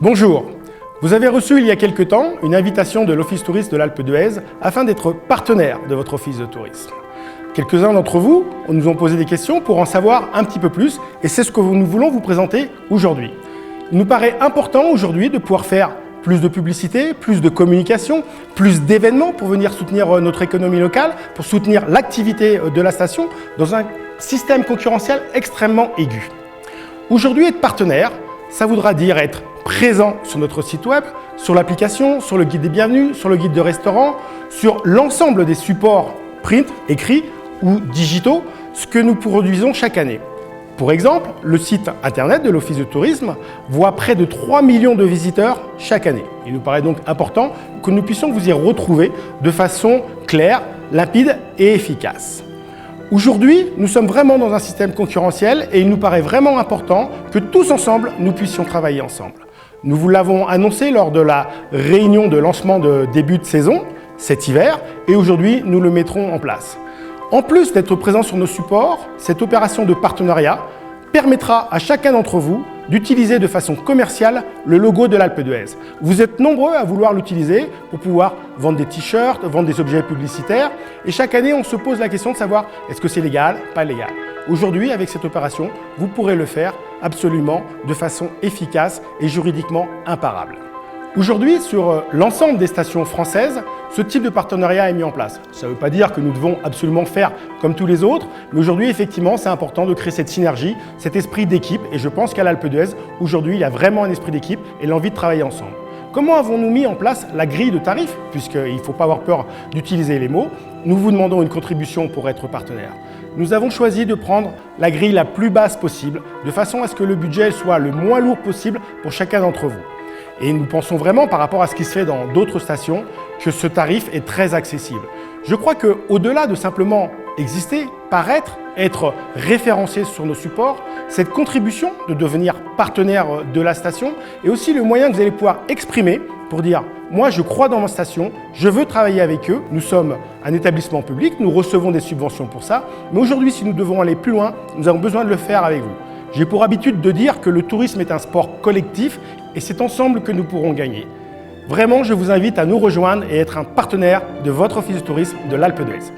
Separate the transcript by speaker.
Speaker 1: Bonjour, vous avez reçu il y a quelque temps une invitation de l'Office Touriste de l'Alpe d'Huez afin d'être partenaire de votre office de tourisme. Quelques-uns d'entre vous nous ont posé des questions pour en savoir un petit peu plus et c'est ce que nous voulons vous présenter aujourd'hui. Il nous paraît important aujourd'hui de pouvoir faire plus de publicité, plus de communication, plus d'événements pour venir soutenir notre économie locale, pour soutenir l'activité de la station dans un système concurrentiel extrêmement aigu. Aujourd'hui, être partenaire, ça voudra dire être présent sur notre site web, sur l'application, sur le guide des bienvenus, sur le guide de restaurant, sur l'ensemble des supports print, écrits ou digitaux, ce que nous produisons chaque année. Pour exemple, le site internet de l'Office de tourisme voit près de 3 millions de visiteurs chaque année. Il nous paraît donc important que nous puissions vous y retrouver de façon claire, limpide et efficace. Aujourd'hui, nous sommes vraiment dans un système concurrentiel et il nous paraît vraiment important que tous ensemble, nous puissions travailler ensemble. Nous vous l'avons annoncé lors de la réunion de lancement de début de saison, cet hiver, et aujourd'hui, nous le mettrons en place. En plus d'être présent sur nos supports, cette opération de partenariat permettra à chacun d'entre vous d'utiliser de façon commerciale le logo de l'Alpe d'Huez. Vous êtes nombreux à vouloir l'utiliser pour pouvoir vendre des t-shirts, vendre des objets publicitaires. Et chaque année, on se pose la question de savoir est-ce que c'est légal, pas légal. Aujourd'hui, avec cette opération, vous pourrez le faire absolument de façon efficace et juridiquement imparable. Aujourd'hui, sur l'ensemble des stations françaises, ce type de partenariat est mis en place. Ça ne veut pas dire que nous devons absolument faire comme tous les autres, mais aujourd'hui, effectivement, c'est important de créer cette synergie, cet esprit d'équipe, et je pense qu'à l'Alpe d'Huez, aujourd'hui, il y a vraiment un esprit d'équipe et l'envie de travailler ensemble. Comment avons-nous mis en place la grille de tarifs? Puisqu'il ne faut pas avoir peur d'utiliser les mots, nous vous demandons une contribution pour être partenaire. Nous avons choisi de prendre la grille la plus basse possible, de façon à ce que le budget soit le moins lourd possible pour chacun d'entre vous. Et nous pensons vraiment, par rapport à ce qui se fait dans d'autres stations, que ce tarif est très accessible. Je crois qu'au-delà de simplement exister, paraître, être référencé sur nos supports, cette contribution de devenir partenaire de la station est aussi le moyen que vous allez pouvoir exprimer pour dire « moi je crois dans ma station, je veux travailler avec eux, nous sommes un établissement public, nous recevons des subventions pour ça, mais aujourd'hui si nous devons aller plus loin, nous avons besoin de le faire avec vous ». J'ai pour habitude de dire que le tourisme est un sport collectif et c'est ensemble que nous pourrons gagner. Vraiment, je vous invite à nous rejoindre et être un partenaire de votre office de tourisme de l'Alpe d'Huez.